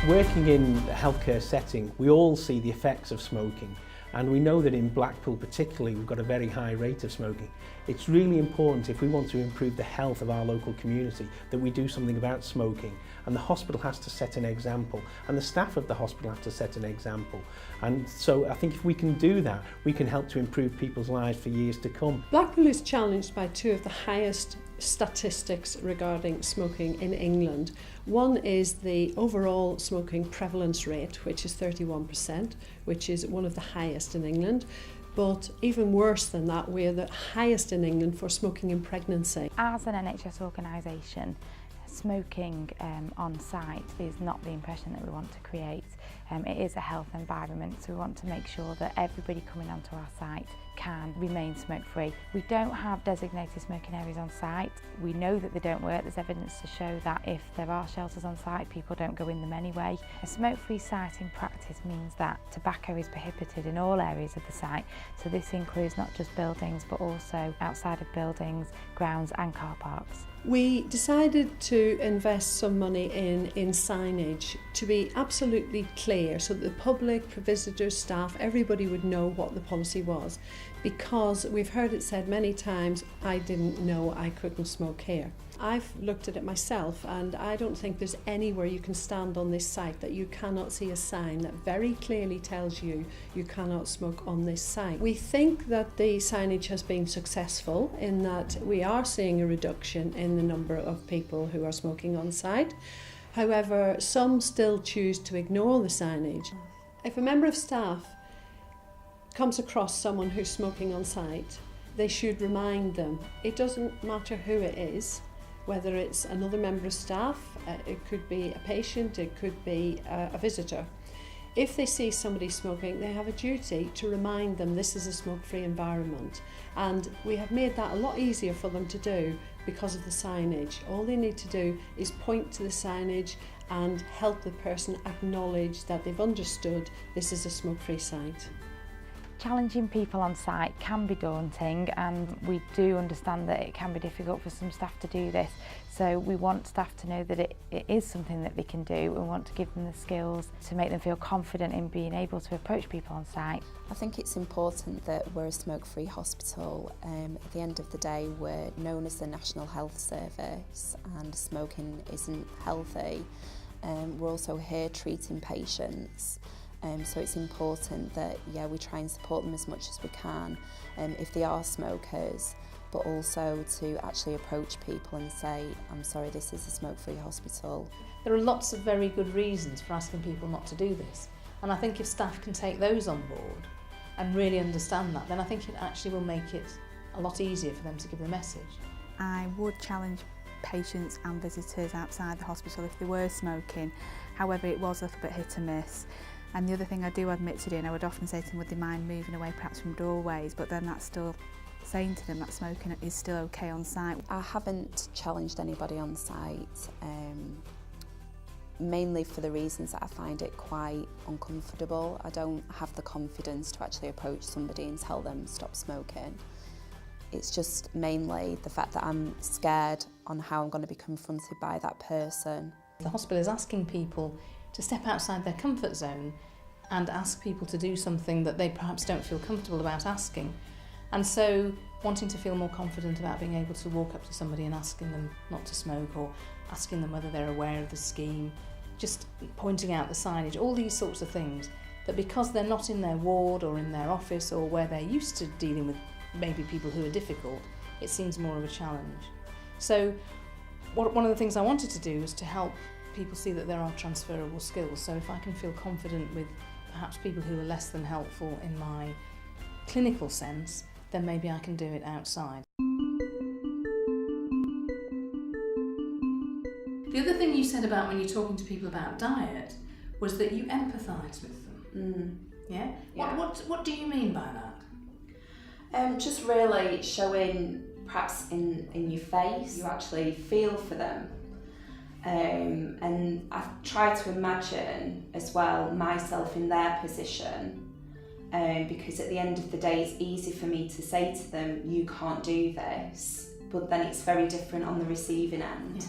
Working in a healthcare setting, we all see the effects of smoking, and we know that in Blackpool particularly we've got a very high rate of smoking. It's really important, if we want to improve the health of our local community, that we do something about smoking, and the hospital has to set an example, and the staff of the hospital have to set an example. And so I think if we can do that, we can help to improve people's lives for years to come. Blackpool is challenged by two of the highest statistics regarding smoking in England. One is the overall smoking prevalence rate, which is 31%, which is one of the highest in England. But even worse than that, we're the highest in England for smoking in pregnancy. As an NHS organisation, smoking on site is not the impression that we want to create. It is a health environment, so we want to make sure that everybody coming onto our site can remain smoke-free. We don't have designated smoking areas on site. We know that they don't work. There's evidence to show that if there are shelters on site, people don't go in them anyway. A smoke-free site in practice means that tobacco is prohibited in all areas of the site. So this includes not just buildings, but also outside of buildings, grounds and car parks. We decided to invest some money in signage to be absolutely clear so that the public, visitors, staff, everybody would know what the policy was, because we've heard it said many times, I didn't know I couldn't smoke here. I've looked at it myself, and I don't think there's anywhere you can stand on this site that you cannot see a sign that very clearly tells you you cannot smoke on this site. We think that the signage has been successful in that we are seeing a reduction in the number of people who are smoking on site. However, some still choose to ignore the signage. If a member of staff comes across someone who's smoking on site, they should remind them. It doesn't matter who it is, whether it's another member of staff, it could be a patient, it could be a visitor. If they see somebody smoking, they have a duty to remind them this is a smoke-free environment. And we have made that a lot easier for them to do because of the signage. All they need to do is point to the signage and help the person acknowledge that they've understood this is a smoke-free site. Challenging people on site can be daunting, and we do understand that it can be difficult for some staff to do this. So we want staff to know that it is something that they can do. We want to give them the skills to make them feel confident in being able to approach people on site. I think it's important that we're a smoke-free hospital. At the end of the day, we're known as the National Health Service, and smoking isn't healthy. We're also here treating patients. So it's important that we try and support them as much as we can if they are smokers, but also to actually approach people and say, I'm sorry, this is a smoke-free hospital. There are lots of very good reasons for asking people not to do this, and I think if staff can take those on board and really understand that, then I think it actually will make it a lot easier for them to give the message. I would challenge patients and visitors outside the hospital if they were smoking. However, it was a little bit hit and miss. And the other thing I do admit to doing, I would often say to them, would they mind moving away perhaps from doorways, but then that's still saying to them that smoking is still okay on site. I haven't challenged anybody on site, mainly for the reasons that I find it quite uncomfortable. I don't have the confidence to actually approach somebody and tell them stop smoking. It's just mainly the fact that I'm scared on how I'm going to be confronted by that person. The hospital is asking people to step outside their comfort zone and ask people to do something that they perhaps don't feel comfortable about asking. And so wanting to feel more confident about being able to walk up to somebody and asking them not to smoke, or asking them whether they're aware of the scheme, just pointing out the signage, all these sorts of things, that because they're not in their ward or in their office or where they're used to dealing with maybe people who are difficult, it seems more of a challenge. So one of the things I wanted to do was to help people see that there are transferable skills. So if I can feel confident with perhaps people who are less than helpful in my clinical sense, then maybe I can do it outside. The other thing you said about when you're talking to people about diet was that you empathise with them. Yeah? What do you mean by that? Just really showing, perhaps in your face, you actually feel for them. And I try to imagine as well myself in their position, because at the end of the day it's easy for me to say to them, you can't do this, but then it's very different on the receiving end,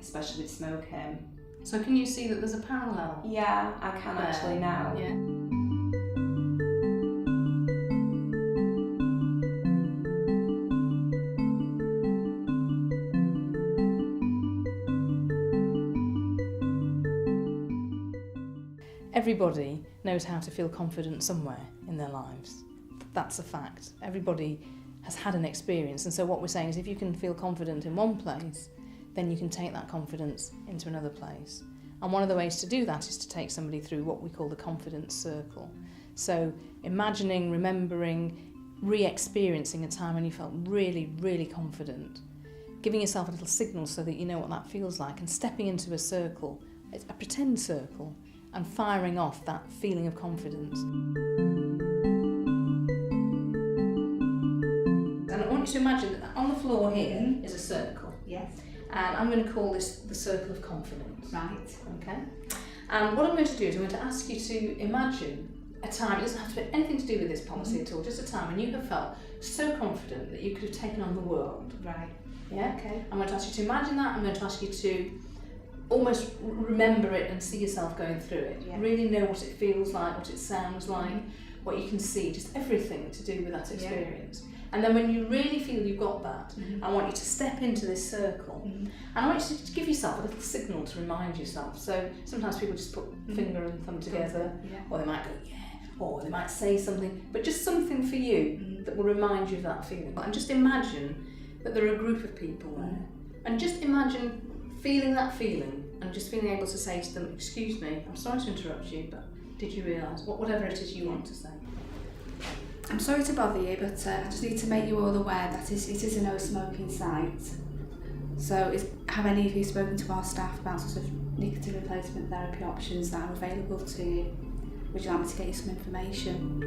especially with smoking. So can you see that there's a parallel? Yeah, I can actually now. Yeah. Everybody knows how to feel confident somewhere in their lives. That's a fact. Everybody has had an experience, and so what we're saying is if you can feel confident in one place, then you can take that confidence into another place. And one of the ways to do that is to take somebody through what we call the confidence circle. So imagining, remembering, re-experiencing a time when you felt really, really confident, giving yourself a little signal so that you know what that feels like, and stepping into a circle, a pretend circle, and firing off that feeling of confidence. And I want you to imagine that on the floor here is a circle. Yes. And I'm going to call this the circle of confidence. Right. Okay? And what I'm going to do is I'm going to ask you to imagine a time, it doesn't have to be anything to do with this policy at all, just a time when you have felt so confident that you could have taken on the world. Right. Yeah? Okay. I'm going to ask you to imagine that. I'm going to ask you to almost remember it and see yourself going through it. Yeah. Really know what it feels like, what it sounds like, what you can see, just everything to do with that experience. Yeah. And then when you really feel you've got that, I want you to step into this circle. And I want you to give yourself a little signal to remind yourself. So sometimes people just put finger and thumb together, or they might go, yeah, or they might say something, but just something for you that will remind you of that feeling. And just imagine that there are a group of people there. And just imagine feeling that feeling and just being able to say to them, excuse me, I'm sorry to interrupt you, but did you realise, whatever it is you want to say. I'm sorry to bother you, but I just need to make you all aware that it is a no smoking site. So have any of you spoken to our staff about sort of nicotine replacement therapy options that are available to you? Would you like me to get you some information?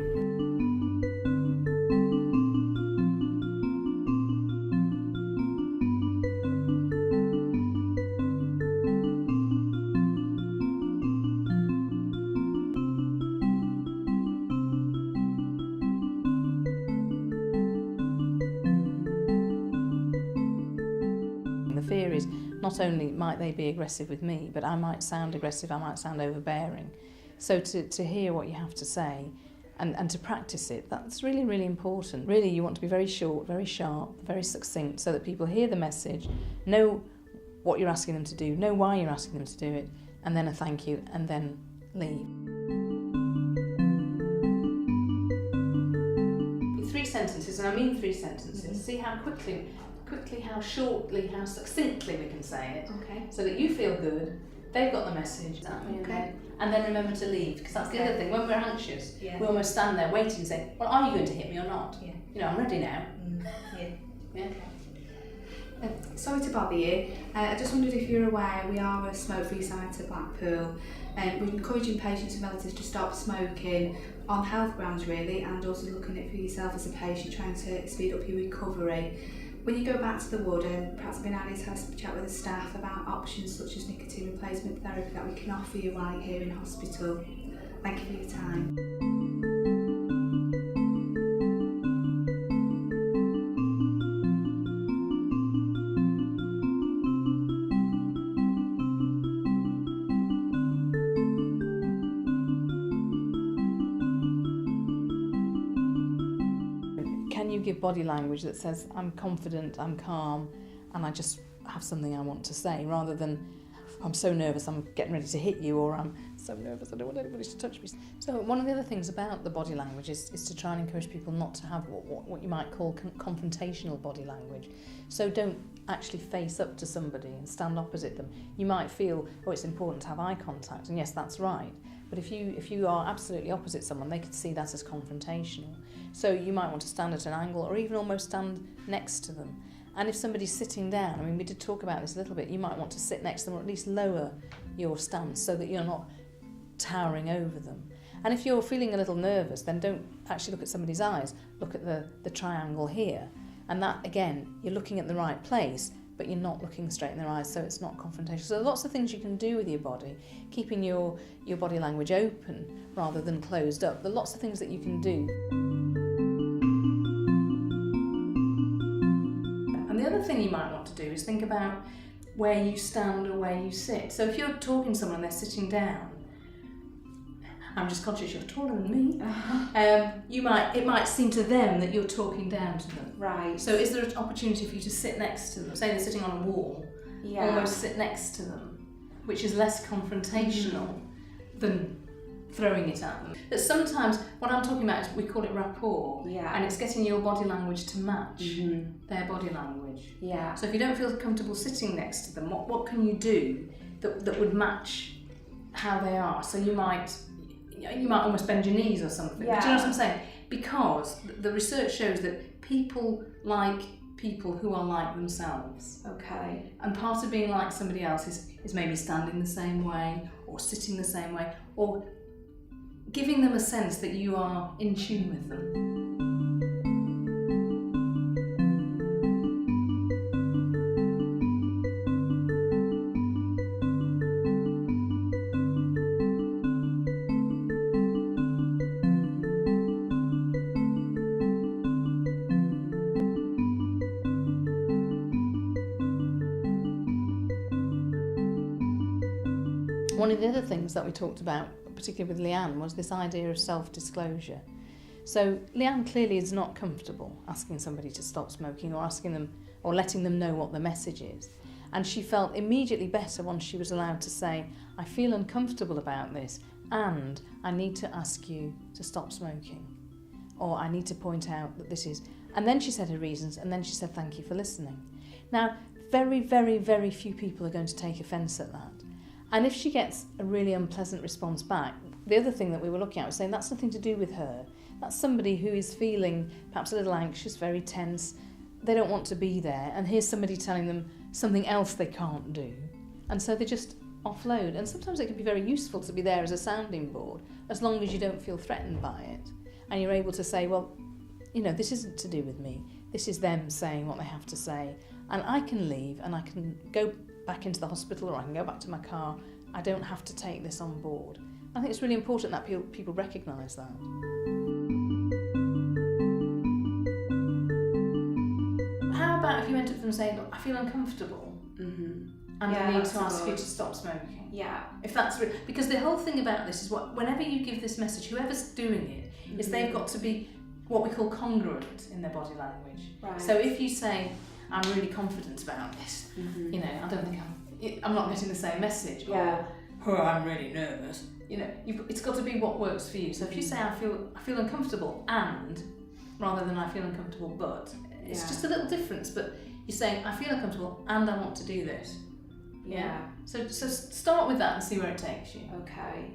The fear is not only might they be aggressive with me, but I might sound aggressive, I might sound overbearing. So to hear what you have to say and to practice it, that's really, really important. Really, you want to be very short, very sharp, very succinct, so that people hear the message, know what you're asking them to do, know why you're asking them to do it, and then a thank you, and then leave. In 3 sentences, and I mean 3 sentences, see how quickly, how shortly, how succinctly we can say it. Okay. So that you feel good, they've got the message, Okay. and then remember to leave, because that's the other thing. When we're anxious, Yeah. we almost stand there waiting and say, well, are you going to hit me or not? Yeah. You know, I'm ready now. Yeah. Yeah. Sorry to bother you. I just wondered if you're aware we are a smoke-free site at Blackpool. We're encouraging patients and relatives to stop smoking on health grounds really, and also looking at it for yourself as a patient, trying to speed up your recovery. When you go back to the ward, perhaps it'd be nice to have a chat with the staff about options such as nicotine replacement therapy that we can offer you while you're here in hospital. Thank you for your time. Can you give body language that says, I'm confident, I'm calm, and I just have something I want to say, rather than, I'm so nervous, I'm getting ready to hit you, or I'm so nervous, I don't want anybody to touch me. So one of the other things about the body language is to try and encourage people not to have what you might call confrontational body language. So don't actually face up to somebody and stand opposite them. You might feel, oh, it's important to have eye contact, and yes, that's right. But if you are absolutely opposite someone, they could see that as confrontational. So you might want to stand at an angle, or even almost stand next to them. And if somebody's sitting down, I mean, we did talk about this a little bit, you might want to sit next to them, or at least lower your stance so that you're not towering over them. And if you're feeling a little nervous, then don't actually look at somebody's eyes, look at the triangle here. And that, again, you're looking at the right place, but you're not looking straight in their eyes, so it's not confrontational. So lots of things you can do with your body, keeping your body language open rather than closed up. There are lots of things that you can do. And the other thing you might want to do is think about where you stand or where you sit. So if you're talking to someone and they're sitting down, I'm just conscious you're taller than me, it might seem to them that you're talking down to them. Right. So is there an opportunity for you to sit next to them? Say they're sitting on a wall, almost sit next to them, which is less confrontational than throwing it at them. But sometimes what I'm talking about is we call it rapport, and it's getting your body language to match their body language. Yeah. So if you don't feel comfortable sitting next to them, what can you do that would match how they are? So you might almost bend your knees or something. Yeah. But do you know what I'm saying? Because the research shows that people like people who are like themselves. Okay. And part of being like somebody else is maybe standing the same way or sitting the same way or giving them a sense that you are in tune with them. One of the other things that we talked about, particularly with Leanne, was this idea of self-disclosure. So Leanne clearly is not comfortable asking somebody to stop smoking or asking them or letting them know what the message is. And she felt immediately better once she was allowed to say, I feel uncomfortable about this and I need to ask you to stop smoking. Or I need to point out that this is... And then she said her reasons and then she said, thank you for listening. Now, very, very, very few people are going to take offence at that. And if she gets a really unpleasant response back, the other thing that we were looking at was saying that's nothing to do with her. That's somebody who is feeling perhaps a little anxious, very tense. They don't want to be there. And here's somebody telling them something else they can't do. And so they just offload. And sometimes it can be very useful to be there as a sounding board, as long as you don't feel threatened by it. And you're able to say, well, you know, this isn't to do with me. This is them saying what they have to say. And I can leave and I can go back into the hospital or I can go back to my car. I don't have to take this on board. I think it's really important that people recognise that. How about if you went up to them and saying, look, I feel uncomfortable and I need to ask you to stop smoking? Yeah. If that's because the whole thing about this is whenever you give this message, whoever's doing it, is they've got to be what we call congruent in their body language. Right. So if you say, I'm really confident about this, you know, I don't think I'm not getting the same message, or I'm really nervous, you know, it's got to be what works for you. So if you say, I feel uncomfortable and, rather than I feel uncomfortable but, it's just a little difference, but you're saying, I feel uncomfortable and I want to do this. Yeah. So start with that and see where it takes you. Okay.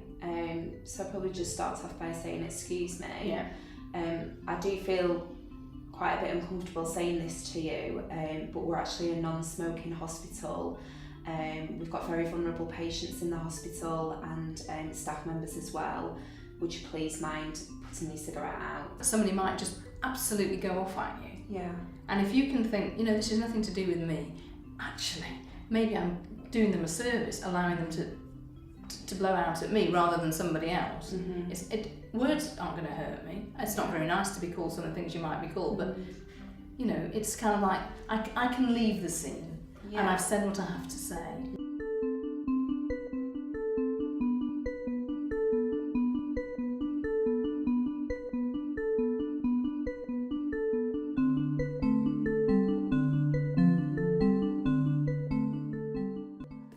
So I'll probably just start off by saying, excuse me. Yeah. I do feel quite a bit uncomfortable saying this to you, but we're actually a non-smoking hospital. We've got very vulnerable patients in the hospital and staff members as well. Would you please mind putting your cigarette out? Somebody might just absolutely go off at you. Yeah. And if you can think, you know, this has nothing to do with me, actually, maybe I'm doing them a service, allowing them to blow out at me rather than somebody else. Words aren't going to hurt me. It's not very nice to be called some of the things you might be called, but, you know, it's kind of like, I can leave the scene and I've said what I have to say.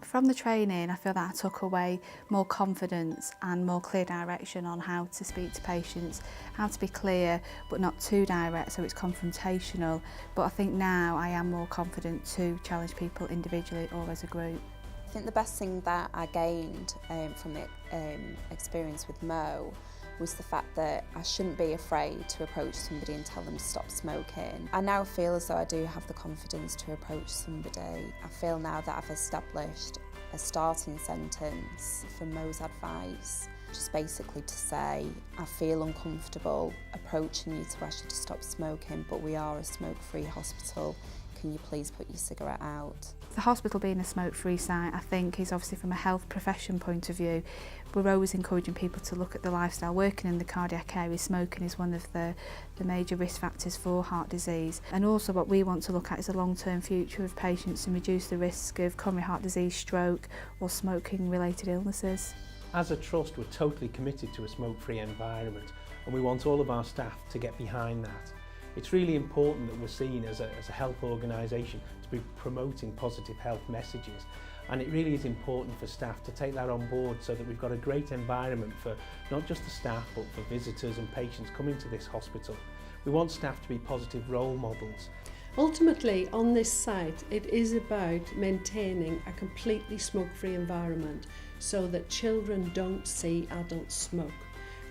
From the training, I feel that I took away more confidence and more clear direction on how to speak to patients, how to be clear but not too direct, so it's confrontational. But I think now I am more confident to challenge people individually or as a group. I think the best thing that I gained from the experience with Mo was the fact that I shouldn't be afraid to approach somebody and tell them to stop smoking. I now feel as though I do have the confidence to approach somebody. I feel now that I've established a starting sentence for Mo's advice, just basically to say, I feel uncomfortable approaching you to ask you to stop smoking, but we are a smoke-free hospital. can you please put your cigarette out? The hospital being a smoke-free site, I think, is obviously from a health profession point of view. We're always encouraging people to look at the lifestyle. Working in the cardiac area, smoking is one of the major risk factors for heart disease. And also what we want to look at is a long-term future of patients and reduce the risk of coronary heart disease, stroke or smoking-related illnesses. As a trust, we're totally committed to a smoke-free environment, and we want all of our staff to get behind that. It's really important that we're seen as a health organisation to be promoting positive health messages, and it really is important for staff to take that on board so that we've got a great environment for not just the staff but for visitors and patients coming to this hospital. We want staff to be positive role models. Ultimately, on this site, it is about maintaining a completely smoke-free environment so that children don't see adults smoke.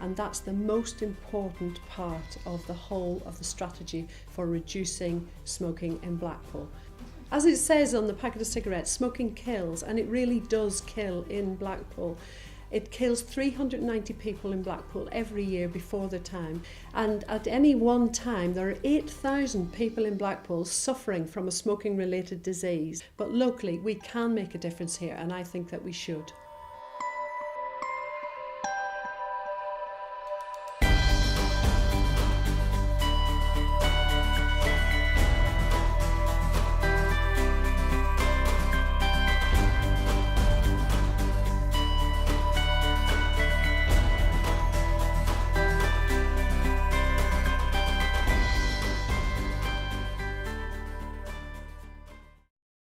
And that's the most important part of the whole of the strategy for reducing smoking in Blackpool. As it says on the packet of cigarettes, smoking kills, and it really does kill in Blackpool. It kills 390 people in Blackpool every year before their time, and at any one time there are 8,000 people in Blackpool suffering from a smoking related disease. But locally we can make a difference here, and I think that we should.